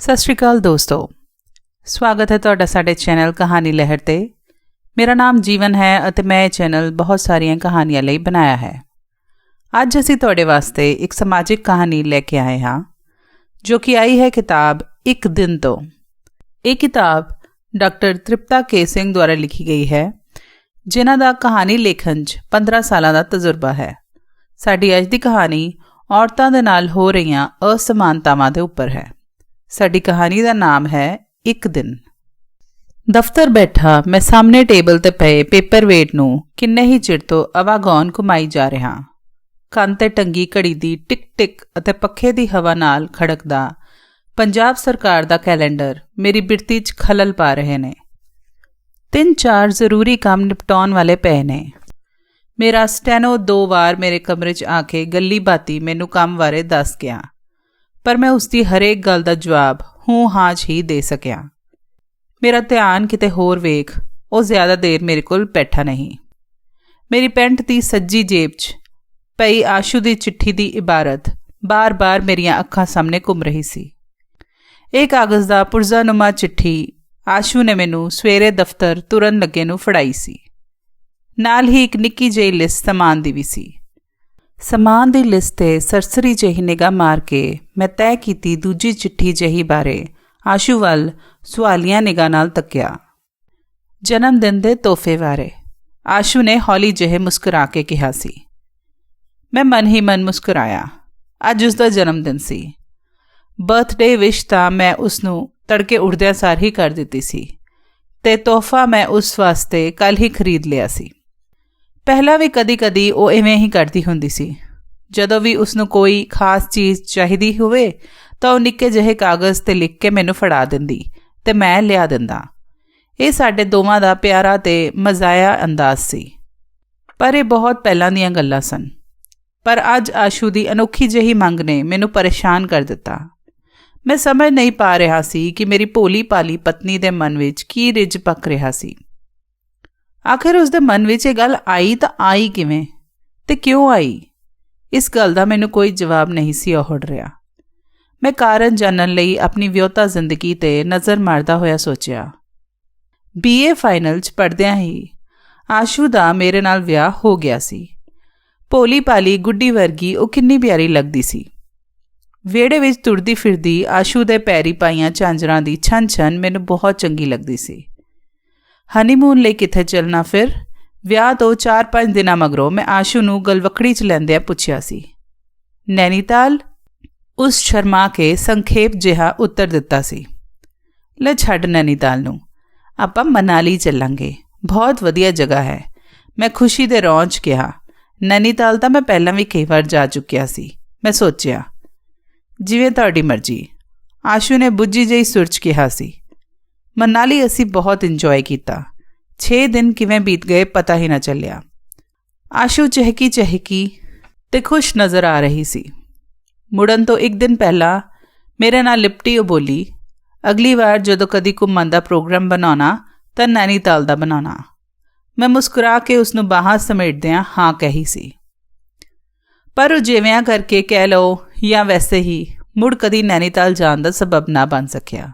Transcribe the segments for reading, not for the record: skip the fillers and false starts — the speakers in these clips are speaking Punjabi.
ਸਤਿ ਸ਼੍ਰੀ ਅਕਾਲ ਦੋਸਤੋ, ਸਵਾਗਤ ਹੈ ਤੁਹਾਡਾ ਸਾਡੇ ਚੈਨਲ ਕਹਾਣੀ ਲਹਿਰ ਤੇ। ਮੇਰਾ ਨਾਮ ਜੀਵਨ ਹੈ ਅਤੇ ਮੈਂ ਇਹ ਚੈਨਲ ਬਹੁਤ ਸਾਰੀਆਂ ਕਹਾਣੀਆਂ ਲਈ ਬਣਾਇਆ ਹੈ। ਅੱਜ ਅਸੀਂ ਤੁਹਾਡੇ ਵਾਸਤੇ ਇੱਕ ਸਮਾਜਿਕ ਕਹਾਣੀ ਲੈ ਕੇ ਆਏ ਹਾਂ ਜੋ ਕਿ ਆਈ ਹੈ ਕਿਤਾਬ ਇੱਕ ਦਿਨ ਤੋਂ। ਇਹ ਕਿਤਾਬ ਡਾਕਟਰ ਤ੍ਰਿਪਤਾ ਕੇ ਸਿੰਘ ਦੁਆਰਾ ਲਿਖੀ ਗਈ ਹੈ, ਜਿਨ੍ਹਾਂ ਦਾ ਕਹਾਣੀ ਲੇਖਣ 'ਚ 15 ਸਾਲਾਂ ਦਾ ਤਜਰਬਾ ਹੈ। ਸਾਡੀ ਅੱਜ ਦੀ ਕਹਾਣੀ ਔਰਤਾਂ ਦੇ ਨਾਲ ਹੋ ਰਹੀਆਂ ਅਸਮਾਨਤਾਵਾਂ ਦੇ ਉੱਪਰ ਹੈ। ਸਾਡੀ ਕਹਾਣੀ ਦਾ ਨਾਮ ਹੈ ਇੱਕ ਦਿਨ। ਦਫ਼ਤਰ ਬੈਠਾ ਮੈਂ ਸਾਹਮਣੇ ਟੇਬਲ ਤੇ ਪਏ ਪੇਪਰ ਵੇਟ ਨੂੰ ਕਿੰਨੇ ਹੀ ਚਿਰ ਤੋਂ ਅਵਾਗੌਨ ਘੁਮਾਈ ਜਾ ਰਿਹਾ। ਕੰਨ ਤੇ ਟੰਗੀ ਘੜੀ ਦੀ ਟਿਕ ਟਿਕ ਅਤੇ ਪੱਖੇ ਦੀ ਹਵਾ ਨਾਲ ਖੜਕਦਾ ਪੰਜਾਬ ਸਰਕਾਰ ਦਾ ਕੈਲੰਡਰ ਮੇਰੀ ਬਿਰਤੀ 'ਚ ਖਲਲ ਪਾ ਰਹੇ ਨੇ। 3-4 ਜ਼ਰੂਰੀ ਕੰਮ ਨਿਪਟਾਉਣ ਵਾਲੇ ਪਏ ਨੇ। ਮੇਰਾ ਸਟੈਨੋ 2 ਵਾਰ ਮੇਰੇ ਕਮਰੇ 'ਚ ਆ ਕੇ ਗੱਲੀ ਬਾਤੀ ਮੈਨੂੰ ਕੰਮ ਬਾਰੇ ਦੱਸ ਗਿਆ, ਪਰ ਮੈਂ ਉਸਦੀ ਹਰੇਕ ਗੱਲ ਦਾ ਜਵਾਬ ਹੂੰ ਹਾਂ 'ਚ ਹੀ ਦੇ ਸਕਿਆ। ਮੇਰਾ ਧਿਆਨ ਕਿਤੇ ਹੋਰ ਵੇਖ ਉਹ ਜ਼ਿਆਦਾ ਦੇਰ ਮੇਰੇ ਕੋਲ ਬੈਠਾ ਨਹੀਂ। ਮੇਰੀ ਪੈਂਟ ਦੀ ਸੱਜੀ ਜੇਬ 'ਚ ਪਈ ਆਸ਼ੂ ਦੀ ਚਿੱਠੀ ਦੀ ਇਬਾਰਤ ਬਾਰ-ਬਾਰ ਮੇਰੀਆਂ ਅੱਖਾਂ ਸਾਹਮਣੇ ਘੁੰਮ ਰਹੀ ਸੀ। ਇਹ ਕਾਗਜ਼ ਦਾ ਪੁਰਜ਼ਾਨੁਮਾ ਚਿੱਠੀ ਆਸ਼ੂ ਨੇ ਮੈਨੂੰ ਸਵੇਰੇ ਦਫ਼ਤਰ ਤੁਰਨ ਲੱਗੇ ਨੂੰ ਫੜਾਈ ਸੀ। ਨਾਲ ਹੀ ਇੱਕ ਨਿੱਕੀ ਜਿਹੀ ਲਿਸਟ ਸਮਾਨ ਦੀ ਵੀ ਸੀ। ਸਮਾਨ ਦੀ ਲਿਸਟ 'ਤੇ ਸਰਸਰੀ ਜਿਹੀ ਨਿਗਾਹ ਮਾਰ ਕੇ ਮੈਂ ਤੈਅ ਕੀਤੀ ਦੂਜੀ ਚਿੱਠੀ ਜਿਹੀ ਬਾਰੇ ਆਸ਼ੂ ਵੱਲ ਸੁਆਲੀਆ ਨਿਗਾਹ ਨਾਲ ਤੱਕਿਆ। ਜਨਮ ਦਿਨ ਦੇ ਤੋਹਫੇ ਬਾਰੇ ਆਸ਼ੂ ਨੇ ਹੌਲੀ ਜਿਹੇ ਮੁਸਕਰਾ ਕੇ ਕਿਹਾ ਸੀ। ਮੈਂ ਮਨ ਹੀ ਮਨ ਮੁਸਕਰਾਇਆ। ਅੱਜ ਉਸ ਦਾ ਜਨਮ ਦਿਨ ਸੀ। ਬਰਥਡੇ ਵਿਸ਼ ਤਾਂ ਮੈਂ ਉਸ ਨੂੰ ਤੜਕੇ ਉੱਠਦਿਆਂ ਸਾਰ ਹੀ ਕਰ ਦਿੱਤੀ ਸੀ ਤੇ ਤੋਹਫਾ ਮੈਂ ਉਸ ਵਾਸਤੇ ਕੱਲ੍ਹ ਹੀ ਖਰੀਦ ਲਿਆ ਸੀ। ਪਹਿਲਾਂ ਵੀ ਕਦੀ-ਕਦੀ ਉਹ ਇਵੇਂ ਹੀ ਕਰਦੀ ਹੁੰਦੀ ਸੀ। ਜਦੋਂ ਵੀ ਉਸਨੂੰ ਕੋਈ ਖਾਸ ਚੀਜ਼ ਚਾਹੀਦੀ ਹੋਵੇ ਤਾਂ ਉਹ ਨਿੱਕੇ ਜਿਹੇ ਕਾਗਜ਼ 'ਤੇ ਲਿਖ ਕੇ ਮੈਨੂੰ ਫੜਾ ਦਿੰਦੀ ਤੇ ਮੈਂ ਲਿਆ ਦਿੰਦਾ। ਇਹ ਸਾਡੇ ਦੋਵਾਂ ਦਾ ਪਿਆਰਾ ਤੇ ਮਜ਼ਾਇਆ ਅੰਦਾਜ਼ ਸੀ, ਪਰ ਇਹ ਬਹੁਤ ਪਹਿਲਾਂ ਦੀਆਂ ਗੱਲਾਂ ਸਨ। ਪਰ ਅੱਜ ਆਸ਼ੂ ਦੀ ਅਨੋਖੀ ਜਿਹੀ ਮੰਗ ਨੇ ਮੈਨੂੰ ਪਰੇਸ਼ਾਨ ਕਰ ਦਿੱਤਾ। ਮੈਂ ਸਮਝ ਨਹੀਂ ਪਾ ਰਿਹਾ ਸੀ ਕਿ ਮੇਰੀ ਭੋਲੀ-ਭਾਲੀ ਪਤਨੀ ਦੇ ਮਨ ਵਿੱਚ ਕੀ ਰਿੱਝ ਪੱਕ ਰਿਹਾ ਸੀ। ਆਖਿਰ ਉਸਦੇ ਮਨ ਵਿੱਚ ਇਹ ਗੱਲ ਆਈ ਤਾਂ ਆਈ ਕਿਵੇਂ ਤੇ ਕਿਉਂ ਆਈ? ਇਸ ਗੱਲ ਦਾ ਮੈਨੂੰ ਕੋਈ ਜਵਾਬ ਨਹੀਂ ਸੀ ਔਹੜ ਰਿਹਾ। ਮੈਂ ਕਾਰਨ ਜਾਣਨ ਲਈ ਆਪਣੀ ਵਿਆਹੁਤਾ ਜ਼ਿੰਦਗੀ 'ਤੇ ਨਜ਼ਰ ਮਾਰਦਾ ਹੋਇਆ ਸੋਚਿਆ। BA ਫਾਈਨਲ 'ਚ ਪੜ੍ਹਦਿਆਂ ਹੀ ਆਸ਼ੂ ਦਾ ਮੇਰੇ ਨਾਲ ਵਿਆਹ ਹੋ ਗਿਆ ਸੀ। ਭੋਲੀ-ਭਾਲੀ ਗੁੱਡੀ ਵਰਗੀ ਉਹ ਕਿੰਨੀ ਪਿਆਰੀ ਲੱਗਦੀ ਸੀ। ਵਿਹੜੇ ਵਿੱਚ ਤੁਰਦੀ ਫਿਰਦੀ ਆਸ਼ੂ ਦੇ ਪੈਰੀ ਪਾਈਆਂ ਝਾਂਜਰਾਂ ਦੀ ਛਣ-ਛਣ ਮੈਨੂੰ ਬਹੁਤ ਚੰਗੀ ਲੱਗਦੀ ਸੀ। ਹਨੀਮੂਨ ਲਈ ਕਿੱਥੇ ਚੱਲਣਾ? ਫਿਰ ਵਿਆਹ ਤੋਂ 4-5 ਦਿਨਾਂ ਮਗਰੋਂ ਮੈਂ ਆਸ਼ੂ ਨੂੰ ਗਲਵੱਕੜੀ 'ਚ ਲੈਂਦਿਆਂ ਪੁੱਛਿਆ ਸੀ। ਨੈਨੀਤਾਲ? ਉਸ ਸ਼ਰਮਾ ਕੇ ਸੰਖੇਪ ਜਿਹਾ ਉੱਤਰ ਦਿੱਤਾ ਸੀ। ਲੈ ਛੱਡ ਨੈਨੀਤਾਲ ਨੂੰ, ਆਪਾਂ ਮਨਾਲੀ ਚੱਲਾਂਗੇ। ਬਹੁਤ ਵਧੀਆ ਜਗ੍ਹਾ ਹੈ, ਮੈਂ ਖੁਸ਼ੀ ਦੇ ਰੌਂ 'ਚ ਕਿਹਾ। ਨੈਨੀਤਾਲ ਤਾਂ ਮੈਂ ਪਹਿਲਾਂ ਵੀ ਕਈ ਵਾਰ ਜਾ ਚੁੱਕਿਆ ਸੀ। ਮੈਂ ਸੋਚਿਆ, ਜਿਵੇਂ ਤੁਹਾਡੀ ਮਰਜ਼ੀ, ਆਸ਼ੂ ਨੇ ਬੁੱਝੀ ਜਿਹੀ ਸੁਰ 'ਚ ਕਿਹਾ ਸੀ। ਮਨਾਲੀ ਅਸੀਂ ਬਹੁਤ ਇੰਜੋਏ ਕੀਤਾ। 6 ਦਿਨ ਕਿਵੇਂ ਬੀਤ ਗਏ ਪਤਾ ਹੀ ਨਾ ਚੱਲਿਆ। ਆਸ਼ੂ ਚਹਿਕੀ ਤੇ ਖੁਸ਼ ਨਜ਼ਰ ਆ ਰਹੀ ਸੀ। ਮੁੜਨ ਤੋਂ ਇੱਕ ਦਿਨ ਪਹਿਲਾਂ ਮੇਰੇ ਨਾਲ ਲਿਪਟੀ ਉਹ ਬੋਲੀ, ਅਗਲੀ ਵਾਰ ਜਦੋਂ ਕਦੀ ਘੁੰਮਣ ਦਾ ਪ੍ਰੋਗਰਾਮ ਬਣਾਉਣਾ ਤਾਂ ਨੈਨੀਤਾਲ ਦਾ ਬਣਾਉਣਾ। ਮੈਂ ਮੁਸਕਰਾ ਕੇ ਉਸਨੂੰ ਬਾਹਾਂ ਸਮੇਟਦਿਆਂ ਹਾਂ ਕਹੀ ਸੀ। ਪਰ ਉਹ ਜਿਵੇਂ ਕਰਕੇ ਕਹਿ ਲਓ ਜਾਂ ਵੈਸੇ ਹੀ ਮੁੜ ਕਦੀ ਨੈਨੀਤਾਲ ਜਾਣ ਦਾ ਸਬਬ ਨਾ ਬਣ ਸਕਿਆ।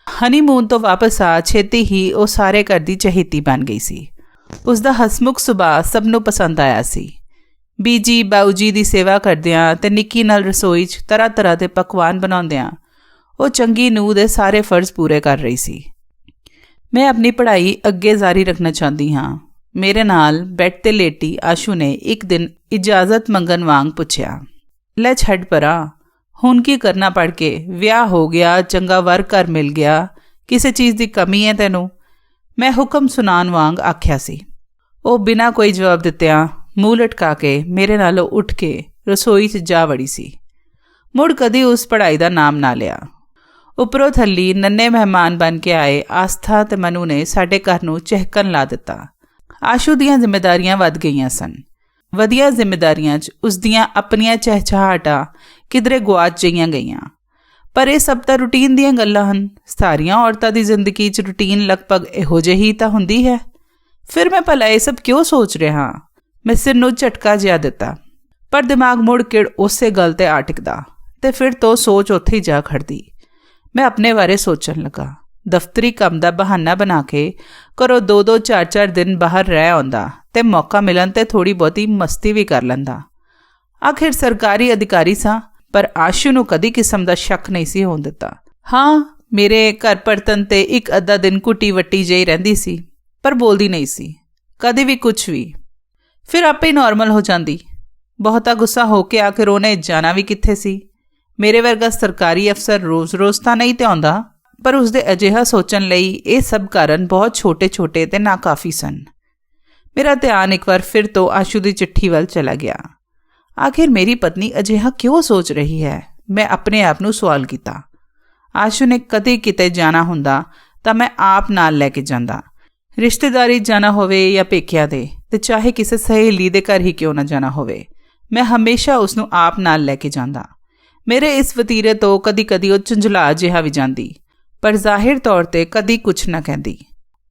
ਹਨੀਮੂਨ ਤੋਂ ਵਾਪਸ ਆ ਛੇਤੀ ਹੀ ਉਹ ਸਾਰੇ ਘਰ ਦੀ ਚਹੇਤੀ ਬਣ ਗਈ ਸੀ। ਉਸਦਾ ਹਸਮੁਖ ਸੁਭਾਅ ਸਭ ਨੂੰ ਪਸੰਦ ਆਇਆ ਸੀ। ਬੀਜੀ ਬਾਊ ਜੀ ਦੀ ਸੇਵਾ ਕਰਦਿਆਂ ਤੇ ਨਿੱਕੀ ਨਾਲ ਰਸੋਈ 'ਚ ਤਰ੍ਹਾਂ ਦੇ ਪਕਵਾਨ ਬਣਾਉਂਦਿਆਂ ਉਹ ਚੰਗੀ ਨੂੰਹ ਦੇ ਸਾਰੇ ਫਰਜ਼ ਪੂਰੇ ਕਰ ਰਹੀ ਸੀ। ਮੈਂ ਆਪਣੀ ਪੜ੍ਹਾਈ ਅੱਗੇ ਜਾਰੀ ਰੱਖਣਾ ਚਾਹੁੰਦੀ ਹਾਂ। ਮੇਰੇ ਨਾਲ ਬੈੱਡ 'ਤੇ ਲੇਟੀ ਆਸ਼ੂ ਨੇ ਇੱਕ ਦਿਨ ਇਜਾਜ਼ਤ ਮੰਗਣ ਵਾਂਗ ਪੁੱਛਿਆ। ਲੈ ਛੱਡ ਪਰਾਂ, ਹੁਣ ਕੀ ਕਰਨਾ? ਪੜ੍ਹ ਕੇ ਵਿਆਹ ਹੋ ਗਿਆ, ਚੰਗਾ ਵਰ ਘਰ ਮਿਲ ਗਿਆ, ਕਿਸੇ ਚੀਜ਼ ਦੀ ਕਮੀ ਹੈ ਤੈਨੂੰ? ਮੈਂ ਹੁਕਮ ਸੁਣਾਉਣ ਵਾਂਗ ਆਖਿਆ ਸੀ। ਉਹ ਬਿਨਾਂ ਕੋਈ ਜਵਾਬ ਦਿੱਤਿਆਂ ਮੂੰਹ ਲਟਕਾ ਕੇ ਮੇਰੇ ਨਾਲੋਂ ਉੱਠ ਕੇ ਰਸੋਈ 'ਚ ਜਾ ਵੜੀ ਸੀ। ਮੁੜ ਕਦੀ ਉਸ ਪੜ੍ਹਾਈ ਦਾ ਨਾਮ ਨਾ ਲਿਆ। ਉੱਪਰੋਂ ਥੱਲੀ ਨੰਨੇ ਮਹਿਮਾਨ ਬਣ ਕੇ ਆਏ ਆਸਥਾ ਤੇ ਮਨੂ ਨੇ ਸਾਡੇ ਘਰ ਨੂੰ ਚਹਿਕਣ ਲਾ ਦਿੱਤਾ। ਆਸ਼ੂ ਦੀਆਂ ਜ਼ਿੰਮੇਦਾਰੀਆਂ ਵੱਧ ਗਈਆਂ ਸਨ। ਵਧੀਆ ਜ਼ਿੰਮੇਦਾਰੀਆਂ 'ਚ ਉਸਦੀਆਂ ਆਪਣੀਆਂ ਚਹਿਚਹਾਟਾਂ ਕਿਧਰੇ ਗੁਆਚ ਜਿਹੀਆਂ ਗਈਆਂ। ਪਰ ਇਹ ਸਭ ਤਾਂ ਰੂਟੀਨ ਦੀਆਂ ਗੱਲਾਂ ਹਨ। ਸਾਰੀਆਂ ਔਰਤਾਂ ਦੀ ਜ਼ਿੰਦਗੀ 'ਚ ਰੂਟੀਨ ਲਗਭਗ ਇਹੋ ਜਿਹੀ ਤਾਂ ਹੁੰਦੀ ਹੈ। ਫਿਰ ਮੈਂ ਭਲਾ ਇਹ ਸਭ ਕਿਉਂ ਸੋਚ ਰਿਹਾ? ਮੈਂ ਸਿਰ ਨੂੰ ਝਟਕਾ ਜਿਹਾ ਦਿੱਤਾ, ਪਰ ਦਿਮਾਗ ਮੁੜ ਕੇ ਉਸੇ ਗੱਲ 'ਤੇ ਆ ਟਿਕਦਾ ਤੇ ਫਿਰ ਤੋਂ ਸੋਚ ਉੱਥੇ ਹੀ ਜਾ ਖੜਦੀ। ਮੈਂ ਆਪਣੇ ਬਾਰੇ ਸੋਚਣ ਲੱਗਾ। ਦਫ਼ਤਰੀ ਕੰਮ ਦਾ ਬਹਾਨਾ ਬਣਾ ਕੇ ਘਰੋਂ 2-2 4-4 ਦਿਨ ਬਾਹਰ ਰਹਿ ਆਉਂਦਾ ਤੇ ਮੌਕਾ ਮਿਲਣ ਤੇ ਥੋੜ੍ਹੀ ਬਹੁਤੀ ਮਸਤੀ ਵੀ ਕਰ ਲੈਂਦਾ। ਆਖਿਰ ਸਰਕਾਰੀ ਅਧਿਕਾਰੀ ਸਾਂ, ਪਰ ਆਸ਼ੂ ਨੂੰ ਕਦੀ ਕਿਸਮ ਦਾ ਸ਼ੱਕ ਨਹੀਂ ਸੀ ਹੋਣ ਦਿੱਤਾ। ਹਾਂ, ਮੇਰੇ ਘਰ ਪਰਤਨ ਤੇ ਇੱਕ ਅੱਧਾ ਦਿਨ ਕੁੱਟੀ ਵੱਟੀ ਜਿਹੀ ਰਹਿੰਦੀ ਸੀ, ਪਰ ਬੋਲਦੀ ਨਹੀਂ ਸੀ ਕਦੇ ਵੀ ਕੁਛ ਵੀ। ਫਿਰ ਆਪੇ ਹੀ ਨਾਰਮਲ ਹੋ ਜਾਂਦੀ। ਬਹੁਤਾ ਗੁੱਸਾ ਹੋ ਕੇ ਆਖਿਰ ਉਹਨੇ ਜਾਣਾ ਵੀ ਕਿੱਥੇ ਸੀ। ਮੇਰੇ ਵਰਗਾ ਸਰਕਾਰੀ ਅਫਸਰ ਰੋਜ਼-ਰੋਜ਼ ਤਾਂ ਨਹੀਂ ਤੇ ਆਉਂਦਾ, ਪਰ ਉਸਦੇ ਅਜਿਹਾ ਸੋਚਣ ਲਈ ਇਹ ਸਭ ਕਾਰਨ ਬਹੁਤ ਛੋਟੇ-ਛੋਟੇ ਤੇ ਨਾਕਾਫੀ ਸਨ। ਮੇਰਾ ਧਿਆਨ ਇੱਕ ਵਾਰ ਫਿਰ ਤੋਂ ਆਸ਼ੂ ਦੀ ਚਿੱਠੀ ਵੱਲ ਚਲਾ ਗਿਆ। ਆਖਿਰ ਮੇਰੀ ਪਤਨੀ ਅਜਿਹਾ ਕਿਉਂ ਸੋਚ ਰਹੀ ਹੈ? ਮੈਂ ਆਪਣੇ ਆਪ ਨੂੰ ਸਵਾਲ ਕੀਤਾ। ਆਸ਼ੂ ਨੇ ਕਦੇ ਕਿਤੇ ਜਾਣਾ ਹੁੰਦਾ ਤਾਂ ਮੈਂ ਆਪ ਨਾਲ ਲੈ ਕੇ ਜਾਂਦਾ। ਰਿਸ਼ਤੇਦਾਰੀ ਜਾਣਾ ਹੋਵੇ ਜਾਂ ਪੇਕਿਆਂ ਦੇ, ਤੇ ਚਾਹੇ ਕਿਸੇ ਸਹੇਲੀ ਦੇ ਘਰ ਹੀ ਕਿਉਂ ਨਾ ਜਾਣਾ ਹੋਵੇ, ਮੈਂ ਹਮੇਸ਼ਾ ਉਸਨੂੰ ਆਪ ਨਾਲ ਲੈ ਕੇ ਜਾਂਦਾ। ਮੇਰੇ ਇਸ ਵਤੀਰੇ ਤੋਂ ਕਦੀ-ਕਦੀ ਉਹ ਝੁੰਝਲਾ ਜਿਹਾ ਵੀ ਜਾਂਦੀ, ਪਰ ਜ਼ਾਹਿਰ ਤੌਰ ਤੇ ਕਦੀ ਕੁਛ ਨਾ ਕਹਿੰਦੀ।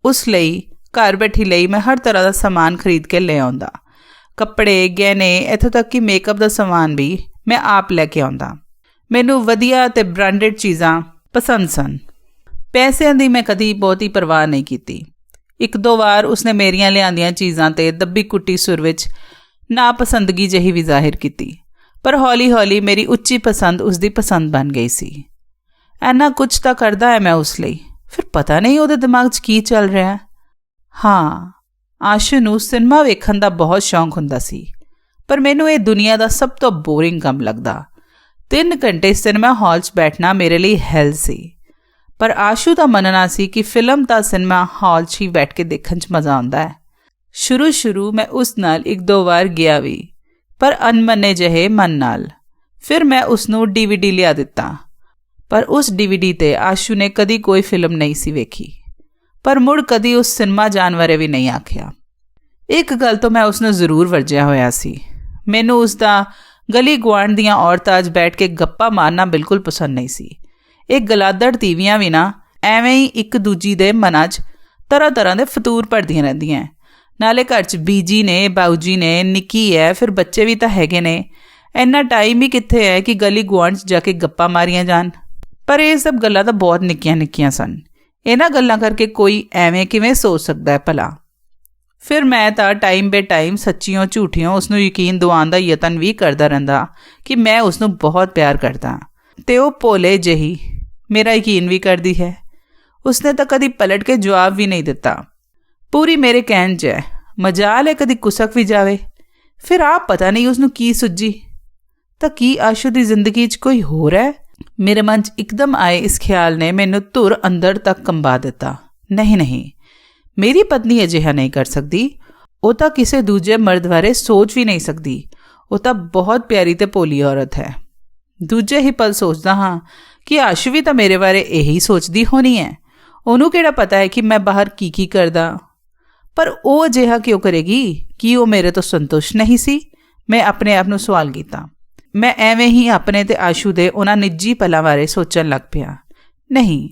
ਉਸ ਲਈ ਘਰ ਬੈਠੀ ਲਈ ਮੈਂ ਹਰ ਤਰ੍ਹਾਂ ਦਾ ਸਮਾਨ ਖਰੀਦ ਕੇ ਲੈ ਆਉਂਦਾ। ਕੱਪੜੇ, ਗਹਿਣੇ, ਇੱਥੋਂ ਤੱਕ ਕਿ ਮੇਕਅਪ ਦਾ ਸਮਾਨ ਵੀ ਮੈਂ ਆਪ ਲੈ ਕੇ ਆਉਂਦਾ। ਮੈਨੂੰ ਵਧੀਆ ਤੇ ਬ੍ਰਾਂਡਡ ਚੀਜ਼ਾਂ ਪਸੰਦ ਸਨ। ਪੈਸਿਆਂ ਦੀ ਮੈਂ ਕਦੀ ਬਹੁਤੀ ਪਰਵਾਹ ਨਹੀਂ ਕੀਤੀ। 1-2 ਵਾਰ ਉਸਨੇ ਮੇਰੀਆਂ ਲਿਆਂਦੀਆਂ ਚੀਜ਼ਾਂ ਤੇ ਦੱਬੀ ਕੁੱਟੀ ਸੁਰ ਵਿੱਚ ਨਾਪਸੰਦਗੀ ਜਿਹੀ ਵੀ ਜ਼ਾਹਿਰ ਕੀਤੀ, ਪਰ ਹੌਲੀ-ਹੌਲੀ ਮੇਰੀ ਉੱਚੀ ਪਸੰਦ ਉਸਦੀ ਪਸੰਦ ਬਣ ਗਈ ਸੀ। ਇੰਨਾ ਕੁਝ ਤਾਂ ਕਰਦਾ ਹੈ ਮੈਂ ਉਸ ਲਈ, ਫਿਰ ਪਤਾ ਨਹੀਂ ਉਹਦੇ ਦਿਮਾਗ 'ਚ ਕੀ ਚੱਲ ਰਿਹਾ। ਹਾਂ, ਆਸ਼ੂ ਨੂੰ ਸਿਨੇਮਾ ਵੇਖਣ ਦਾ ਬਹੁਤ ਸ਼ੌਂਕ ਹੁੰਦਾ ਸੀ, ਪਰ ਮੈਨੂੰ ਇਹ ਦੁਨੀਆ ਦਾ ਸਭ ਤੋਂ ਬੋਰਿੰਗ ਕੰਮ ਲੱਗਦਾ। 3 ਘੰਟੇ ਸਿਨੇਮਾ ਹਾਲ 'ਚ ਬੈਠਣਾ ਮੇਰੇ ਲਈ ਹੈਲ ਸੀ। ਪਰ ਆਸ਼ੂ ਦਾ ਮੰਨਣਾ ਸੀ ਕਿ ਫਿਲਮ ਤਾਂ ਸਿਨੇਮਾ ਹਾਲ 'ਚ ਹੀ ਬੈਠ ਕੇ ਦੇਖਣ 'ਚ ਮਜ਼ਾ ਆਉਂਦਾ ਹੈ। ਸ਼ੁਰੂ ਮੈਂ ਉਸ ਨਾਲ 1-2 ਵਾਰ ਗਿਆ ਵੀ, ਪਰ ਅਣਮੰਨੇ ਜਿਹੇ ਮਨ ਨਾਲ। ਫਿਰ ਮੈਂ ਉਸਨੂੰ DVD ਲਿਆ ਦਿੱਤਾ, ਪਰ ਉਸ DVD ਤੇ ਆਸ਼ੂ ਨੇ ਕਦੀ ਕੋਈ ਫਿਲਮ ਨਹੀਂ ਸੀ ਵੇਖੀ, ਪਰ ਮੁੜ ਕਦੀ ਉਸ ਸਿਨੇਮਾ ਜਾਣ ਬਾਰੇ ਵੀ ਨਹੀਂ ਆਖਿਆ। ਇੱਕ ਗੱਲ ਤੋਂ ਮੈਂ ਉਸਨੂੰ ਜ਼ਰੂਰ ਵਰਜਿਆ ਹੋਇਆ ਸੀ। ਮੈਨੂੰ ਉਸਦਾ ਗਲੀ ਗੁਆਂਢ ਦੀਆਂ ਔਰਤਾਂ 'ਚ ਬੈਠ ਕੇ ਗੱਪਾਂ ਮਾਰਨਾ ਬਿਲਕੁਲ ਪਸੰਦ ਨਹੀਂ ਸੀ। ਇਹ ਗਲਾਦੜ ਤੀਵੀਆਂ ਵੀ ਨਾ ਐਵੇਂ ਹੀ ਇੱਕ ਦੂਜੀ ਦੇ ਮਨਾਂ 'ਚ ਤਰ੍ਹਾਂ-ਤਰ੍ਹਾਂ ਦੇ ਫਤੂਰ ਭਰਦੀਆਂ ਰਹਿੰਦੀਆਂ। ਨਾਲੇ ਘਰ 'ਚ ਬੀਜੀ ਨੇ, ਬਾਊ ਜੀ ਨੇ, ਨਿੱਕੀ ਹੈ, ਫਿਰ ਬੱਚੇ ਵੀ ਤਾਂ ਹੈਗੇ ਨੇ। ਇੰਨਾ ਟਾਈਮ ਹੀ ਕਿੱਥੇ ਹੈ ਕਿ ਗਲੀ ਗੁਆਂਢ 'ਚ ਜਾ ਕੇ ਗੱਪਾਂ ਮਾਰੀਆਂ ਜਾਣ। ਪਰ ਇਹ ਸਭ ਗੱਲਾਂ ਤਾਂ ਬਹੁਤ ਨਿੱਕੀਆਂ-ਨਿੱਕੀਆਂ ਸਨ। ਇਹਨਾਂ ਗੱਲਾਂ ਕਰਕੇ ਕੋਈ ਐਵੇਂ ਕਿਵੇਂ ਸੋਚ ਸਕਦਾ ਹੈ ਭਲਾ। ਫਿਰ ਮੈਂ ਤਾਂ ਟਾਈਮ ਬੇ ਟਾਈਮ ਸੱਚੀਓ ਝੂਠੀਓ ਉਸਨੂੰ ਯਕੀਨ ਦਿਵਾਉਣ ਦਾ ਯਤਨ ਵੀ ਕਰਦਾ ਰਹਿੰਦਾ ਕਿ ਮੈਂ ਉਸਨੂੰ ਬਹੁਤ ਪਿਆਰ ਕਰਦਾ, ਤੇ ਉਹ ਭੋਲੇ ਜਿਹੀ ਮੇਰਾ ਯਕੀਨ ਵੀ ਕਰਦੀ ਹੈ। ਉਸਨੇ ਤਾਂ ਕਦੀ ਪਲਟ ਕੇ ਜਵਾਬ ਵੀ ਨਹੀਂ ਦਿੱਤਾ। ਪੂਰੀ ਮੇਰੇ ਕਹਿਣ 'ਚ ਹੈ। ਮਜਾਲ ਹੈ ਕਦੀ ਕੁਸਕ ਵੀ ਜਾਵੇ। ਫਿਰ ਆਪ ਪਤਾ ਨਹੀਂ ਉਸਨੂੰ ਕੀ ਸੁੱਝੀ। ਤਾਂ ਕੀ ਆਸ਼ੂ ਦੀ ਜ਼ਿੰਦਗੀ 'ਚ ਕੋਈ ਹੋਰ ਹੈ? ਮੇਰੇ ਮਨ 'ਚ ਇੱਕਦਮ ਆਏ ਇਸ ਖਿਆਲ ਨੇ ਮੈਨੂੰ ਧੁਰ ਅੰਦਰ ਤੱਕ ਕੰਬਾ ਦਿੱਤਾ। ਨਹੀਂ, ਮੇਰੀ ਪਤਨੀ ਅਜਿਹਾ ਨਹੀਂ ਕਰ ਸਕਦੀ। ਉਹ ਤਾਂ ਕਿਸੇ ਦੂਜੇ ਮਰਦ ਬਾਰੇ ਸੋਚ ਵੀ ਨਹੀਂ ਸਕਦੀ। ਉਹ ਤਾਂ ਬਹੁਤ ਪਿਆਰੀ ਤੇ ਭੋਲੀ ਔਰਤ ਹੈ। ਦੂਜੇ ਹੀ ਪਲ ਸੋਚਦਾ ਹਾਂ ਕਿ ਆਸ਼ੂ ਵੀ ਤਾਂ ਮੇਰੇ ਬਾਰੇ ਇਹੀ ਸੋਚਦੀ ਹੋਣੀ ਹੈ। ਉਹਨੂੰ ਕਿਹੜਾ ਪਤਾ ਹੈ ਕਿ ਮੈਂ ਬਾਹਰ ਕੀ ਕਰਦਾ। ਪਰ ਉਹ ਅਜਿਹਾ ਕਿਉਂ ਕਰੇਗੀ? ਕੀ ਉਹ ਮੇਰੇ ਤੋਂ ਸੰਤੁਸ਼ਟ ਨਹੀਂ ਸੀ? ਮੈਂ ਆਪਣੇ ਆਪ ਨੂੰ ਸਵਾਲ ਕੀਤਾ। ਮੈਂ ਐਵੇਂ ਹੀ ਆਪਣੇ ਤੇ ਆਸ਼ੂ ਦੇ ਉਹਨਾਂ ਨਿੱਜੀ ਪਲਾਂ ਬਾਰੇ ਸੋਚਣ ਲੱਗ ਪਿਆ। ਨਹੀਂ,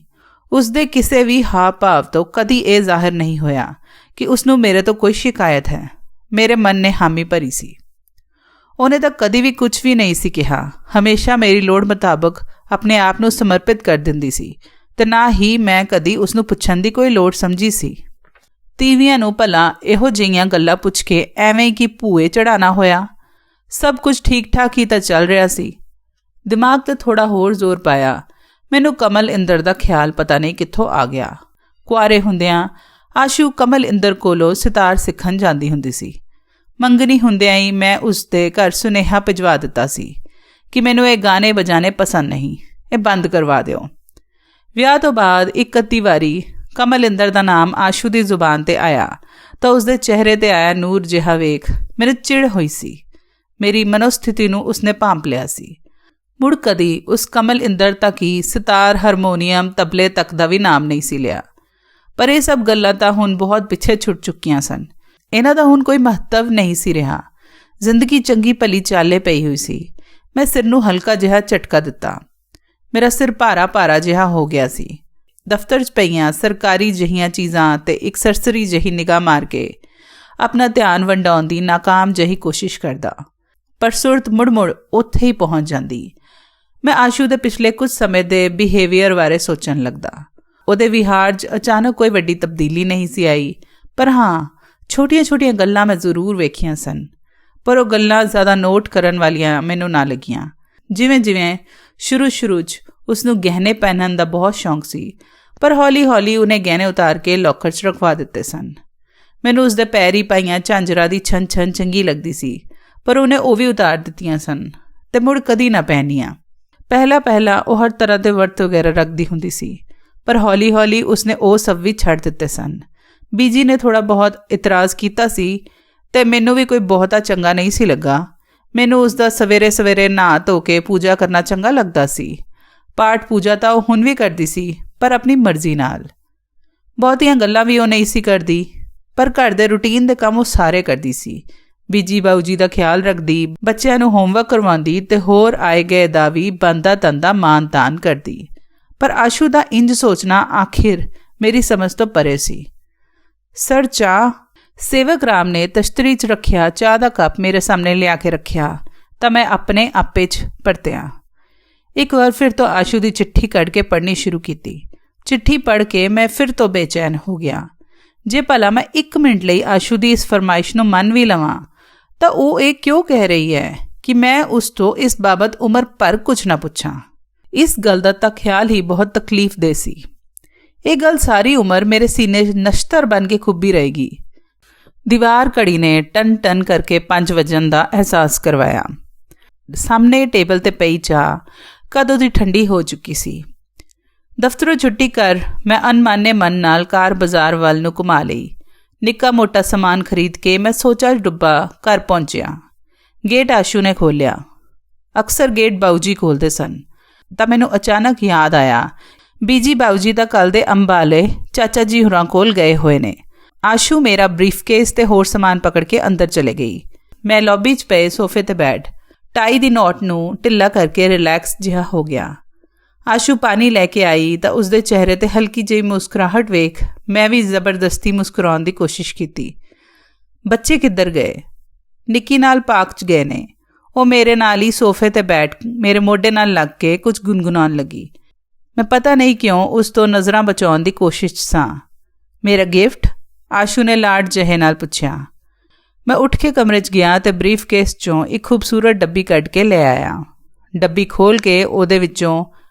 ਉਸਦੇ ਕਿਸੇ ਵੀ ਹਾਵ ਭਾਵ ਤੋਂ ਕਦੀ ਇਹ ਜ਼ਾਹਿਰ ਨਹੀਂ ਹੋਇਆ ਕਿ ਉਸਨੂੰ ਮੇਰੇ ਤੋਂ ਕੋਈ ਸ਼ਿਕਾਇਤ ਹੈ। ਮੇਰੇ ਮਨ ਨੇ ਹਾਮੀ ਭਰੀ ਸੀ। ਉਹਨੇ ਤਾਂ ਕਦੀ ਵੀ ਕੁਝ ਵੀ ਨਹੀਂ ਸੀ ਕਿਹਾ। ਹਮੇਸ਼ਾ ਮੇਰੀ ਲੋੜ ਮੁਤਾਬਕ ਆਪਣੇ ਆਪ ਨੂੰ ਸਮਰਪਿਤ ਕਰ ਦਿੰਦੀ ਸੀ, ਤੇ ਨਾ ਹੀ ਮੈਂ ਕਦੀ ਉਸਨੂੰ ਪੁੱਛਣ ਦੀ ਕੋਈ ਲੋੜ ਸਮਝੀ ਸੀ। ਤੀਵੀਆਂ ਨੂੰ ਭਲਾ ਇਹੋ ਜਿਹੀਆਂ ਗੱਲਾਂ ਪੁੱਛ ਕੇ ਐਵੇਂ ਕਿ ਭੂਏ ਚੜਾਣਾ ਹੋਇਆ। ਸਭ ਕੁਝ ਠੀਕ ਠਾਕ ਹੀ ਤਾਂ ਚੱਲ ਰਿਹਾ ਸੀ। ਦਿਮਾਗ ਤੇ ਥੋੜਾ ਹੋਰ ਜ਼ੋਰ ਪਾਇਆ। ਮੈਨੂੰ ਕਮਲ ਇੰਦਰ ਦਾ ਖਿਆਲ ਪਤਾ ਨਹੀਂ ਕਿੱਥੋਂ ਆ ਗਿਆ। ਕੁਆਰੇ ਹੁੰਦਿਆਂ ਆਸ਼ੂ ਕਮਲ ਇੰਦਰ ਕੋਲੋਂ ਸਿਤਾਰ ਸਿੱਖਣ ਜਾਂਦੀ ਹੁੰਦੀ ਸੀ। ਮੰਗਣੀ ਹੁੰਦਿਆਂ ਹੀ ਮੈਂ ਉਸ ਦੇ ਘਰ ਸੁਨੇਹਾ ਭਿਜਵਾ ਦਿੱਤਾ ਸੀ ਕਿ ਮੈਨੂੰ ਇਹ ਗਾਣੇ ਬਜਾਣੇ ਪਸੰਦ ਨਹੀਂ, ਇਹ ਬੰਦ ਕਰਵਾ ਦਿਓ। ਵਿਆਹ ਤੋਂ ਬਾਅਦ ਇੱਕ ਅੱਧੀ ਵਾਰੀ ਕਮਲ ਇੰਦਰ ਦਾ ਨਾਮ ਆਸ਼ੂ ਦੀ ਜ਼ੁਬਾਨ ਤੇ ਆਇਆ ਤਾਂ ਉਸਦੇ ਚਿਹਰੇ ਤੇ ਆਇਆ ਨੂਰ ਜਿਹਾ ਵੇਖ ਮੈਨੂੰ ਚਿੜ ਹੋਈ ਸੀ। ਮੇਰੀ ਮਨੋਸਥਿਤੀ ਨੂੰ ਉਸਨੇ ਭਾਂਪ ਲਿਆ ਸੀ। ਮੁੜ ਕਦੀ ਉਸ ਕਮਲ ਇੰਦਰ ਤੱਕ ਹੀ ਸਿਤਾਰ, ਹਾਰਮੋਨੀਅਮ, ਤਬਲੇ ਤੱਕ ਦਾ ਵੀ ਨਾਮ ਨਹੀਂ ਸੀ ਲਿਆ। ਪਰ ਇਹ ਸਭ ਗੱਲਾਂ ਤਾਂ ਹੁਣ ਬਹੁਤ ਪਿੱਛੇ ਛੁੱਟ ਚੁੱਕੀਆਂ ਸਨ। ਇਹਨਾਂ ਦਾ ਹੁਣ ਕੋਈ ਮਹੱਤਵ ਨਹੀਂ ਸੀ ਰਿਹਾ। ਜ਼ਿੰਦਗੀ ਚੰਗੀ ਭਲੀ ਚਾਲੇ ਪਈ ਹੋਈ ਸੀ। ਮੈਂ ਸਿਰ ਨੂੰ ਹਲਕਾ ਜਿਹਾ ਝਟਕਾ ਦਿੱਤਾ। ਮੇਰਾ ਸਿਰ ਭਾਰਾ ਜਿਹਾ ਹੋ ਗਿਆ ਸੀ। ਦਫ਼ਤਰ 'ਚ ਪਈਆਂ ਸਰਕਾਰੀ ਜਿਹੀਆਂ ਚੀਜ਼ਾਂ ਤੇ ਇੱਕ ਸਰਸਰੀ ਜਿਹੀ ਨਿਗਾਹ ਮਾਰ ਕੇ ਆਪਣਾ ਧਿਆਨ ਵੰਡਾਉਣ ਦੀ ਨਾਕਾਮ ਜਿਹੀ ਕੋਸ਼ਿਸ਼ ਕਰਦਾ, ਪਰ ਸੁਰਤ ਮੁੜ ਉੱਥੇ ਹੀ ਪਹੁੰਚ ਜਾਂਦੀ। ਮੈਂ ਆਸ਼ੂ ਦੇ ਪਿਛਲੇ ਕੁਝ ਸਮੇਂ ਦੇ ਬਿਹੇਵੀਅਰ ਬਾਰੇ ਸੋਚਣ ਲੱਗਦਾ। ਉਹਦੇ ਵਿਹਾਰ 'ਚ ਅਚਾਨਕ ਕੋਈ ਵੱਡੀ ਤਬਦੀਲੀ ਨਹੀਂ ਸੀ ਆਈ, ਪਰ ਹਾਂ ਛੋਟੀਆਂ-ਛੋਟੀਆਂ ਗੱਲਾਂ ਮੈਂ ਜ਼ਰੂਰ ਵੇਖੀਆਂ ਸਨ। ਪਰ ਉਹ ਗੱਲਾਂ ਜ਼ਿਆਦਾ ਨੋਟ ਕਰਨ ਵਾਲੀਆਂ ਮੈਨੂੰ ਨਾ ਲੱਗੀਆਂ। ਜਿਵੇਂ ਸ਼ੁਰੂ 'ਚ ਉਸਨੂੰ ਗਹਿਣੇ ਪਹਿਨਣ ਦਾ ਬਹੁਤ ਸ਼ੌਂਕ ਸੀ, ਪਰ ਹੌਲੀ-ਹੌਲੀ ਉਹਨੇ ਗਹਿਣੇ ਉਤਾਰ ਕੇ ਲੋਕਰ 'ਚ ਰਖਵਾ ਦਿੱਤੇ ਸਨ। ਮੈਨੂੰ ਉਸਦੇ ਪੈਰੀ ਪਾਈਆਂ ਝਾਂਜਰਾਂ ਦੀ ਛਣ ਚੰਗੀ ਲੱਗਦੀ ਸੀ, ਪਰ ਉਹਨੇ ਉਹ ਵੀ ਉਤਾਰ ਦਿੱਤੀਆਂ ਸਨ ਤੇ ਮੁੜ ਕਦੀ ਨਾ ਪਹਿਨੀਆਂ। ਪਹਿਲਾਂ ਉਹ ਹਰ ਤਰ੍ਹਾਂ ਦੇ ਵਰਤ ਵਗੈਰਾ ਰੱਖਦੀ ਹੁੰਦੀ ਸੀ, ਪਰ ਹੌਲੀ-ਹੌਲੀ ਉਸਨੇ ਉਹ ਸਭ ਵੀ ਛੱਡ ਦਿੱਤੇ ਸਨ। ਬੀਜੀ ਨੇ ਥੋੜ੍ਹਾ ਬਹੁਤ ਇਤਰਾਜ਼ ਕੀਤਾ ਸੀ ਤੇ ਮੈਨੂੰ ਵੀ ਕੋਈ ਬਹੁਤਾ ਚੰਗਾ ਨਹੀਂ ਸੀ ਲੱਗਾ। ਮੈਨੂੰ ਉਸਦਾ ਸਵੇਰੇ ਨਹਾ ਧੋ ਕੇ ਪੂਜਾ ਕਰਨਾ ਚੰਗਾ ਲੱਗਦਾ ਸੀ। ਪਾਠ ਪੂਜਾ ਤਾਂ ਉਹ ਹੁਣ ਵੀ ਕਰਦੀ ਸੀ, ਪਰ ਆਪਣੀ ਮਰਜ਼ੀ ਨਾਲ। ਬਹੁਤੀਆਂ ਗੱਲਾਂ ਵੀ ਉਹ ਨਹੀਂ ਸੀ ਕਰਦੀ, ਪਰ ਘਰ ਦੇ ਰੂਟੀਨ ਦੇ ਕੰਮ ਉਹ ਸਾਰੇ ਕਰਦੀ ਸੀ। ਬੀਜੀ ਬਾਊ ਜੀ ਦਾ ਖਿਆਲ ਰੱਖਦੀ, ਬੱਚਿਆਂ ਨੂੰ ਹੋਮਵਰਕ ਕਰਵਾਉਂਦੀ ਤੇ ਹੋਰ ਆਏ ਗਏ ਦਾ ਵੀ ਬੰਦਾ ਤੰਦਾ ਮਾਨ ਤਾਨ ਕਰਦੀ। ਪਰ ਆਸ਼ੂ ਦਾ ਇੰਜ ਸੋਚਣਾ ਆਖਿਰ ਮੇਰੀ ਸਮਝ ਤੋਂ ਪਰੇ ਸੀ। ਸਰ ਚਾਹ। ਸੇਵਕ ਰਾਮ ਨੇ ਤਸ਼ਤਰੀ 'ਚ ਰੱਖਿਆ ਚਾਹ ਦਾ ਕੱਪ ਮੇਰੇ ਸਾਹਮਣੇ ਲਿਆ ਕੇ ਰੱਖਿਆ ਤਾਂ ਮੈਂ ਆਪਣੇ ਆਪੇ 'ਚ ਪਰਤਿਆ। ਇੱਕ ਵਾਰ ਫਿਰ ਤੋਂ ਆਸ਼ੂ ਦੀ ਚਿੱਠੀ ਕੱਢ ਕੇ ਪੜ੍ਹਨੀ ਸ਼ੁਰੂ ਕੀਤੀ। ਚਿੱਠੀ ਪੜ੍ਹ ਕੇ ਮੈਂ ਫਿਰ ਤੋਂ ਬੇਚੈਨ ਹੋ ਗਿਆ। ਜੇ ਭਲਾ ਮੈਂ 1 ਮਿੰਟ ਲਈ ਆਸ਼ੂ ਦੀ ਇਸ ਫਰਮਾਇਸ਼ ਨੂੰ ਮੰਨ ਵੀ ਲਵਾਂ ਤਾਂ ਉਹ ਇਹ ਕਿਉਂ ਕਹਿ ਰਹੀ ਹੈ ਕਿ ਮੈਂ ਉਸ ਤੋਂ ਇਸ ਬਾਬਤ ਉਮਰ ਭਰ ਕੁਝ ਨਾ ਪੁੱਛਾਂ। ਇਸ ਗੱਲ ਦਾ ਤਾਂ ਖਿਆਲ ਹੀ ਬਹੁਤ ਤਕਲੀਫਦੇਹ ਸੀ। ਇਹ ਗੱਲ ਸਾਰੀ ਉਮਰ ਮੇਰੇ ਸੀਨੇ 'ਚ ਨਸ਼ਤਰ ਬਣ ਕੇ ਖੁੱਭੀ ਰਹੇਗੀ। ਦੀਵਾਰ ਘੜੀ ਨੇ ਟਨ ਕਰਕੇ 5 ਵਜਣ ਦਾ ਅਹਿਸਾਸ ਕਰਵਾਇਆ। ਸਾਹਮਣੇ ਟੇਬਲ ਤੇ ਪਈ ਚਾਹ ਕਦੋਂ ਦੀ ਠੰਡੀ ਹੋ ਚੁੱਕੀ ਸੀ। ਦਫ਼ਤਰੋਂ ਛੁੱਟੀ ਕਰ ਮੈਂ ਅਨਮਾਨੇ ਮਨ ਨਾਲ ਕਾਰ ਬਾਜ਼ਾਰ ਵੱਲ ਨੂੰ ਘੁਮਾ ਲਈ। ਨਿੱਕਾ ਮੋਟਾ ਸਮਾਨ ਖਰੀਦ ਕੇ ਮੈਂ ਸੋਚਾਂ ਡੁੱਬਾ ਘਰ ਪਹੁੰਚਿਆ। ਗੇਟ ਆਸ਼ੂ ਨੇ ਖੋਲ੍ਹਿਆ। ਅਕਸਰ ਗੇਟ ਬਾਊ ਜੀ ਖੋਲ੍ਹਦੇ ਸਨ ਤਾਂ ਮੈਨੂੰ ਅਚਾਨਕ ਯਾਦ ਆਇਆ, ਬੀਜੀ ਬਾਊ ਜੀ ਤਾਂ ਕੱਲ੍ਹ ਦੇ ਅੰਬਾਲੇ ਚਾਚਾ ਜੀ ਹੋਰਾਂ ਕੋਲ ਗਏ ਹੋਏ ਨੇ। ਆਸ਼ੂ ਮੇਰਾ ਬਰੀਫਕੇਸ ਤੇ ਹੋਰ ਸਮਾਨ ਪਕੜ ਕੇ ਅੰਦਰ ਚਲੇ ਗਈ। ਮੈਂ ਲੌਬੀ 'ਚ ਪਏ ਸੋਫੇ ਤੇ ਬੈਠ ਟਾਈ ਦੀ ਨੋਟ ਨੂੰ ਢਿੱਲਾ ਕਰਕੇ ਰਿਲੈਕਸ ਜਿਹਾ ਹੋ ਗਿਆ। ਆਸ਼ੂ ਪਾਣੀ ਲੈ ਕੇ ਆਈ ਤਾਂ ਉਸਦੇ ਚਿਹਰੇ ਤੇ ਹਲਕੀ ਜਿਹੀ ਮੁਸਕਰਾਹਟ ਵੇਖ ਮੈਂ ਵੀ ਜ਼ਬਰਦਸਤੀ ਮੁਸਕਰਾਉਣ ਦੀ ਕੋਸ਼ਿਸ਼ ਕੀਤੀ। ਬੱਚੇ ਕਿੱਧਰ ਗਏ? ਨਿੱਕੀ ਨਾਲ ਪਾਰਕ 'ਚ ਗਏ ਨੇ। ਉਹ ਮੇਰੇ ਨਾਲ ਹੀ ਸੋਫੇ ਤੇ ਬੈਠ ਮੇਰੇ ਮੋਢੇ ਨਾਲ ਲੱਗ ਕੇ ਕੁਝ ਗੁਨਗੁਣਾਉਣ ਲੱਗੀ। ਮੈਂ ਪਤਾ ਨਹੀਂ ਕਿਉਂ ਉਸ ਤੋਂ ਨਜ਼ਰਾਂ ਬਚਾਉਣ ਦੀ ਕੋਸ਼ਿਸ਼ 'ਚ ਸਾਂ। ਮੇਰਾ ਗਿਫਟ? ਆਸ਼ੂ ਨੇ ਲਾਡ ਜਿਹੇ ਨਾਲ ਪੁੱਛਿਆ। ਮੈਂ ਉੱਠ ਕੇ ਕਮਰੇ 'ਚ ਗਿਆ ਤੇ ਬਰੀਫਕੇਸ 'ਚੋਂ ਇੱਕ ਖੂਬਸੂਰਤ ਡੱਬੀ ਕੱਢ ਕੇ ਲੈ ਆਇਆ। ਡੱਬੀ ਖੋਲ੍ਹ ਕੇ ਉਹਦੇ ਵਿੱਚੋਂ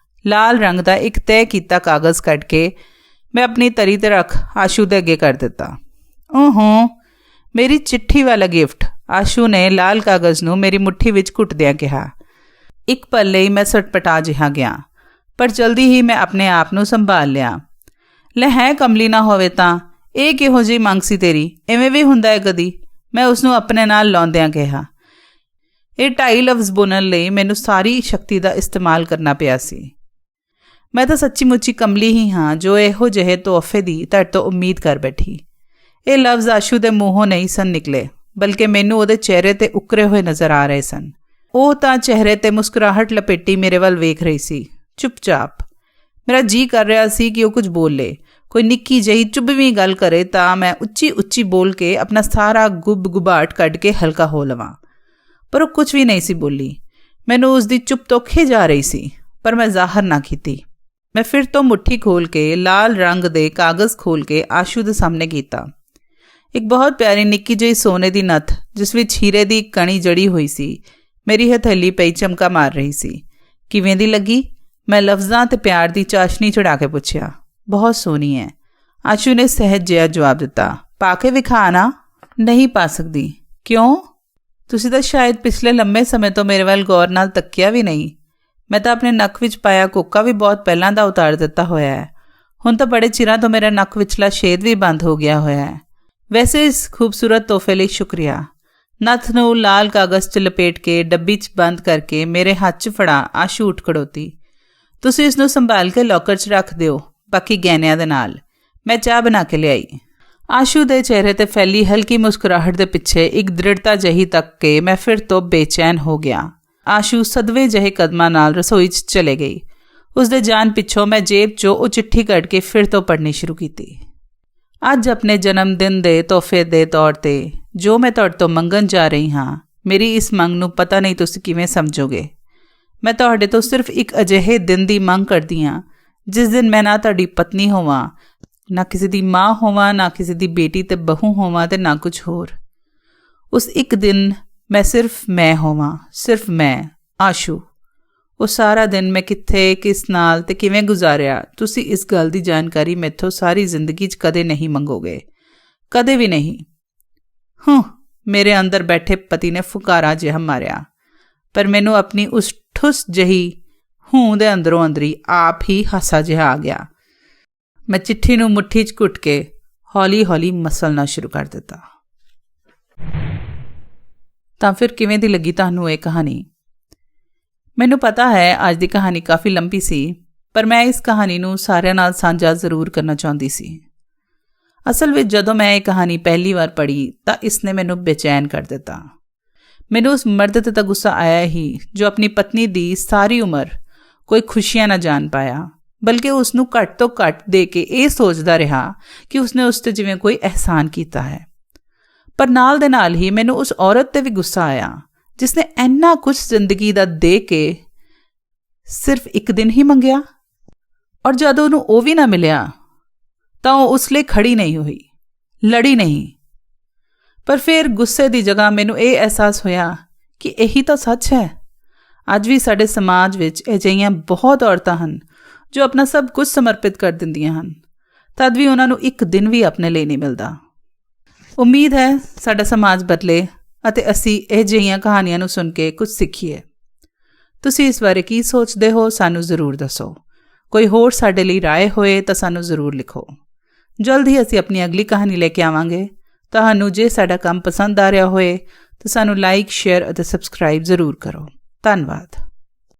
ਲਾਲ ਰੰਗ ਦਾ ਇੱਕ ਤੈਅ ਕੀਤਾ ਕਾਗਜ਼ ਕੱਢ ਕੇ ਮੈਂ ਆਪਣੀ ਤਰੀ ਤੇ ਰੱਖ ਆਸ਼ੂ ਦੇ ਅੱਗੇ ਕਰ ਦਿੱਤਾ। ਓਹੋ, ਮੇਰੀ ਚਿੱਠੀ ਵਾਲਾ ਗਿਫਟ, ਆਸ਼ੂ ਨੇ ਲਾਲ ਕਾਗਜ਼ ਨੂੰ ਮੇਰੀ ਮੁੱਠੀ ਵਿੱਚ ਘੁੱਟਦਿਆਂ ਕਿਹਾ। ਇੱਕ ਪਲ ਲਈ ਮੈਂ ਸਟਪਟਾ ਜਿਹਾ ਗਿਆ, ਪਰ ਜਲਦੀ ਹੀ ਮੈਂ ਆਪਣੇ ਆਪ ਨੂੰ ਸੰਭਾਲ ਲਿਆ। ਲੈ ਹੈ ਕਮਲੀ ਨਾ ਹੋਵੇ ਤਾਂ ਇਹ ਕਿਹੋ ਜਿਹੀ ਮੰਗ ਸੀ ਤੇਰੀ? ਐਵੇਂ ਵੀ ਹੁੰਦਾ ਹੈ ਕਦੀ? ਮੈਂ ਉਸਨੂੰ ਆਪਣੇ ਨਾਲ ਲਾਉਂਦਿਆਂ ਕਿਹਾ। ਇਹ 2.5 ਲਫ਼ਜ਼ ਬੋਲਣ ਲਈ ਮੈਨੂੰ ਸਾਰੀ ਸ਼ਕਤੀ ਦਾ ਇਸਤੇਮਾਲ ਕਰਨਾ ਪਿਆ ਸੀ। ਮੈਂ ਤਾਂ ਸੱਚੀ ਮੁੱਚੀ ਕਮਲੀ ਹੀ ਹਾਂ ਜੋ ਇਹੋ ਜਿਹੇ ਤੋਹਫੇ ਦੀ ਤੁਹਾਡੇ ਤੋਂ ਉਮੀਦ ਕਰ ਬੈਠੀ। ਇਹ ਲਫ਼ਜ਼ ਆਸ਼ੂ ਦੇ ਮੂੰਹੋਂ ਨਹੀਂ ਸਨ ਨਿਕਲੇ, ਬਲਕਿ ਮੈਨੂੰ ਉਹਦੇ ਚਿਹਰੇ ਤੇ ਉਕਰੇ ਹੋਏ ਨਜ਼ਰ ਆ ਰਹੇ ਸਨ। ਉਹ ਤਾਂ ਚਿਹਰੇ ਤੇ ਮੁਸਕਰਾਹਟ ਲਪੇਟੀ ਮੇਰੇ ਵੱਲ ਵੇਖ ਰਹੀ ਸੀ, ਚੁੱਪਚਾਪ। ਮੇਰਾ ਜੀ ਕਰ ਰਿਹਾ ਸੀ ਕਿ ਉਹ ਕੁਝ ਬੋਲੇ, ਕੋਈ ਨਿੱਕੀ ਜਿਹੀ ਚੁੱਭਵੀਂ ਗੱਲ ਕਰੇ ਤਾਂ ਮੈਂ ਉੱਚੀ ਬੋਲ ਕੇ ਆਪਣਾ ਸਾਰਾ ਗੁਬਾਟ ਕੱਢ ਕੇ ਹਲਕਾ ਹੋ ਲਵਾਂ। ਪਰ ਉਹ ਕੁਝ ਵੀ ਨਹੀਂ ਸੀ ਬੋਲੀ। ਮੈਨੂੰ ਉਸ ਦੀ ਚੁੱਪ ਤੋਂ ਖਿਝ ਆ ਰਹੀ ਸੀ, ਪਰ ਮੈਂ ਜ਼ਾਹਰ ਨਾ ਕੀਤੀ। ਮੈਂ ਫਿਰ ਤੋਂ ਮੁੱਠੀ ਖੋਲ੍ਹ ਕੇ ਲਾਲ ਰੰਗ ਦੇ ਕਾਗਜ਼ ਖੋਲ੍ਹ ਕੇ ਆਸ਼ੂ ਦੇ ਸਾਹਮਣੇ ਕੀਤਾ। ਇੱਕ ਬਹੁਤ ਪਿਆਰੀ ਨਿੱਕੀ ਜਿਹੀ ਸੋਨੇ ਦੀ ਨੱਥ ਜਿਸ ਵਿੱਚ ਹੀਰੇ ਦੀ ਕਣੀ ਜੜੀ ਹੋਈ ਸੀ ਮੇਰੀ ਹਥੇਲੀ ਪਈ ਚਮਕਾ ਮਾਰ ਰਹੀ ਸੀ। ਕਿਵੇਂ ਦੀ ਲੱਗੀ? ਮੈਂ ਲਫ਼ਜ਼ਾਂ ਤੇ ਪਿਆਰ ਦੀ ਚਾਸ਼ਨੀ ਚੜਾ ਕੇ ਪੁੱਛਿਆ। ਬਹੁਤ ਸੋਹਣੀ ਹੈ, ਆਸ਼ੂ ਨੇ ਸਹਿਜ ਜਿਹਾ ਜਵਾਬ ਦਿੱਤਾ। ਪਾ ਕੇ ਵਿਖਾ ਨਾ। ਨਹੀਂ ਪਾ ਸਕਦੀ। ਕਿਉਂ? ਤੁਸੀਂ ਤਾਂ ਸ਼ਾਇਦ ਪਿਛਲੇ ਲੰਮੇ ਸਮੇਂ ਤੋਂ ਮੇਰੇ ਵੱਲ ਗੌਰ ਨਾਲ ਤੱਕਿਆ ਵੀ ਨਹੀਂ। ਮੈਂ ਤਾਂ ਆਪਣੇ ਨੱਕ ਵਿੱਚ ਪਾਇਆ ਕੋਕਾ ਵੀ ਬਹੁਤ ਪਹਿਲਾਂ ਦਾ ਉਤਾਰ ਦਿੱਤਾ ਹੋਇਆ ਹੈ। ਹੁਣ ਤਾਂ ਬੜੇ ਚਿਰਾਂ ਤੋਂ ਮੇਰਾ ਨੱਕ ਵਿਚਲਾ ਛੇਦ ਵੀ ਬੰਦ ਹੋ ਗਿਆ ਹੋਇਆ ਹੈ। ਵੈਸੇ ਇਸ ਖੂਬਸੂਰਤ ਤੋਹਫੇ ਲਈ ਸ਼ੁਕਰੀਆ। ਨੱਥ ਨੂੰ ਲਾਲ ਕਾਗਜ਼ 'ਚ ਲਪੇਟ ਕੇ ਡੱਬੀ 'ਚ ਬੰਦ ਕਰਕੇ ਮੇਰੇ ਹੱਥ 'ਚ ਫੜਾ ਆਸ਼ੂ ਉੱਠ ਖੜੋਤੀ। ਤੁਸੀਂ ਇਸ ਨੂੰ ਸੰਭਾਲ ਕੇ ਲੋਕਰ 'ਚ ਰੱਖ ਦਿਓ, ਬਾਕੀ ਗਹਿਣਿਆਂ ਦੇ ਨਾਲ। ਮੈਂ ਚਾਹ ਬਣਾ ਕੇ ਲਿਆਈ। ਆਸ਼ੂ ਦੇ ਚਿਹਰੇ ਤੇ ਫੈਲੀ ਹਲਕੀ ਮੁਸਕਰਾਹਟ ਦੇ ਪਿੱਛੇ ਇੱਕ ਦ੍ਰਿੜਤਾ ਜਿਹੀ ਤੱਕ ਕੇ ਮੈਂ ਫਿਰ ਤੋਂ ਬੇਚੈਨ ਹੋ ਗਿਆ। ਆਸ਼ੂ ਸਦਵੇਂ ਜਿਹੇ ਕਦਮਾਂ ਨਾਲ ਰਸੋਈ 'ਚ ਚਲੇ ਗਈ। ਉਸਦੇ ਜਾਣ ਪਿੱਛੋਂ ਮੈਂ ਜੇਬ 'ਚੋਂ ਉਹ ਚਿੱਠੀ ਕੱਢ ਕੇ ਫਿਰ ਤੋਂ ਪੜ੍ਹਨੀ ਸ਼ੁਰੂ ਕੀਤੀ। ਅੱਜ ਆਪਣੇ ਜਨਮ ਦਿਨ ਦੇ ਤੋਹਫੇ ਦੇ ਤੌਰ 'ਤੇ ਜੋ ਮੈਂ ਤੁਹਾਡੇ ਤੋਂ ਮੰਗਣ ਜਾ ਰਹੀ ਹਾਂ, ਮੇਰੀ ਇਸ ਮੰਗ ਨੂੰ ਪਤਾ ਨਹੀਂ ਤੁਸੀਂ ਕਿਵੇਂ ਸਮਝੋਗੇ। ਮੈਂ ਤੁਹਾਡੇ ਤੋਂ ਸਿਰਫ ਇੱਕ ਅਜਿਹੇ ਦਿਨ ਦੀ ਮੰਗ ਕਰਦੀ ਹਾਂ ਜਿਸ ਦਿਨ ਮੈਂ ਨਾ ਤੁਹਾਡੀ ਪਤਨੀ ਹੋਵਾਂ, ਨਾ ਕਿਸੇ ਦੀ ਮਾਂ ਹੋਵਾਂ, ਨਾ ਕਿਸੇ ਦੀ ਬੇਟੀ ਤੇ ਬਹੂ ਹੋਵਾਂ ਤੇ ਨਾ ਕੁਝ ਹੋਰ। ਉਸ ਇੱਕ ਦਿਨ ਮੈਂ ਸਿਰਫ ਮੈਂ ਹੋਵਾਂ, ਸਿਰਫ ਮੈਂ, ਆਸ਼ੂ। ਉਹ ਸਾਰਾ ਦਿਨ ਮੈਂ ਕਿੱਥੇ, ਕਿਸ ਨਾਲ ਤੇ ਕਿਵੇਂ ਗੁਜ਼ਾਰਿਆ, ਤੁਸੀਂ ਇਸ ਗੱਲ ਦੀ ਜਾਣਕਾਰੀ ਮੈਥੋਂ ਸਾਰੀ ਜ਼ਿੰਦਗੀ 'ਚ ਕਦੇ ਨਹੀਂ ਮੰਗੋਗੇ, ਕਦੇ ਵੀ ਨਹੀਂ। ਮੇਰੇ ਅੰਦਰ ਬੈਠੇ ਪਤੀ ਨੇ ਫੁਕਾਰਾ ਜਿਹਾ ਮਾਰਿਆ, ਪਰ ਮੈਨੂੰ ਆਪਣੀ ਉਸ ਠੁੱਸ ਜਿਹੀ ਦੇ ਅੰਦਰੋਂ ਅੰਦਰੀ ਆਪ ਹੀ ਹਾਸਾ ਜਿਹਾ ਆ ਗਿਆ। ਮੈਂ ਚਿੱਠੀ ਨੂੰ ਮੁੱਠੀ 'ਚ ਘੁੱਟ ਕੇ ਹੌਲੀ-ਹੌਲੀ ਮਸਲਣਾ ਸ਼ੁਰੂ ਕਰ ਦਿੱਤਾ। ਤਾਂ ਫਿਰ ਕਿਵੇਂ ਦੀ ਲੱਗੀ ਤੁਹਾਨੂੰ ਇਹ ਕਹਾਣੀ? ਮੈਨੂੰ ਪਤਾ ਹੈ ਅੱਜ ਦੀ ਕਹਾਣੀ ਕਾਫੀ ਲੰਬੀ ਸੀ, ਪਰ ਮੈਂ ਇਸ ਕਹਾਣੀ ਨੂੰ ਸਾਰਿਆਂ ਨਾਲ ਸਾਂਝਾ ਜ਼ਰੂਰ ਕਰਨਾ ਚਾਹੁੰਦੀ ਸੀ। ਅਸਲ ਵਿੱਚ ਜਦੋਂ ਮੈਂ ਇਹ ਕਹਾਣੀ ਪਹਿਲੀ ਵਾਰ ਪੜ੍ਹੀ ਤਾਂ ਇਸ ਨੇ ਮੈਨੂੰ ਬੇਚੈਨ ਕਰ ਦਿੱਤਾ। ਮੈਨੂੰ ਉਸ ਮਰਦ 'ਤੇ ਤਾਂ ਗੁੱਸਾ ਆਇਆ ਹੀ ਜੋ ਆਪਣੀ ਪਤਨੀ ਦੀ ਸਾਰੀ ਉਮਰ ਕੋਈ ਖੁਸ਼ੀਆਂ ਨਾ ਜਾਣ ਪਾਇਆ, ਬਲਕਿ ਉਸ ਨੂੰ ਘੱਟ ਤੋਂ ਘੱਟ ਦੇ ਕੇ ਇਹ ਸੋਚਦਾ ਰਿਹਾ ਕਿ ਉਸਨੇ ਉਸ 'ਤੇ ਜਿਵੇਂ ਕੋਈ ਅਹਿਸਾਨ ਕੀਤਾ ਹੈ। ਪਰ ਨਾਲ ਦੇ ਨਾਲ ਹੀ ਮੈਨੂੰ ਉਸ ਔਰਤ 'ਤੇ ਵੀ ਗੁੱਸਾ ਆਇਆ ਜਿਸਨੇ ਇੰਨਾ ਕੁਝ ਜ਼ਿੰਦਗੀ ਦਾ ਦੇ ਕੇ ਸਿਰਫ ਇੱਕ ਦਿਨ ਹੀ ਮੰਗਿਆ, ਔਰ ਜਦੋਂ ਉਹਨੂੰ ਉਹ ਵੀ ਨਾ ਮਿਲਿਆ ਤਾਂ ਉਹ ਉਸ ਲਈ ਖੜੀ ਨਹੀਂ ਹੋਈ, ਲੜੀ ਨਹੀਂ। ਪਰ ਫਿਰ ਗੁੱਸੇ ਦੀ ਜਗ੍ਹਾ ਮੈਨੂੰ ਇਹ ਅਹਿਸਾਸ ਹੋਇਆ ਕਿ ਇਹੀ ਤਾਂ ਸੱਚ ਹੈ। ਅੱਜ ਵੀ ਸਾਡੇ ਸਮਾਜ ਵਿੱਚ ਅਜਿਹੀਆਂ ਬਹੁਤ ਔਰਤਾਂ ਹਨ ਜੋ ਆਪਣਾ ਸਭ ਕੁਝ ਸਮਰਪਿਤ ਕਰ ਦਿੰਦੀਆਂ ਹਨ, ਤਦ ਵੀ ਉਹਨਾਂ ਨੂੰ ਇੱਕ ਦਿਨ ਵੀ ਆਪਣੇ ਲਈ ਨਹੀਂ ਮਿਲਦਾ। ਉਮੀਦ ਹੈ ਸਾਡਾ ਸਮਾਜ ਬਦਲੇ ਅਤੇ ਅਸੀਂ ਇਹ ਜਿਹੀਆਂ ਕਹਾਣੀਆਂ ਨੂੰ ਸੁਣ ਕੇ ਕੁਝ ਸਿੱਖੀਏ। ਤੁਸੀਂ ਇਸ ਬਾਰੇ ਕੀ ਸੋਚਦੇ ਹੋ, ਸਾਨੂੰ ਜ਼ਰੂਰ ਦੱਸੋ। ਕੋਈ ਹੋਰ ਸਾਡੇ ਲਈ ਰਾਏ ਹੋਏ ਤਾਂ ਸਾਨੂੰ ਜ਼ਰੂਰ ਲਿਖੋ। ਜਲਦ ਹੀ ਅਸੀਂ ਆਪਣੀ ਅਗਲੀ ਕਹਾਣੀ ਲੈ ਕੇ ਆਵਾਂਗੇ। ਤੁਹਾਨੂੰ ਜੇ ਸਾਡਾ ਕੰਮ ਪਸੰਦ ਆ ਰਿਹਾ ਹੋਏ ਤਾਂ ਸਾਨੂੰ ਲਾਈਕ, ਸ਼ੇਅਰ ਅਤੇ ਸਬਸਕ੍ਰਾਈਬ ਜ਼ਰੂਰ ਕਰੋ। ਧੰਨਵਾਦ।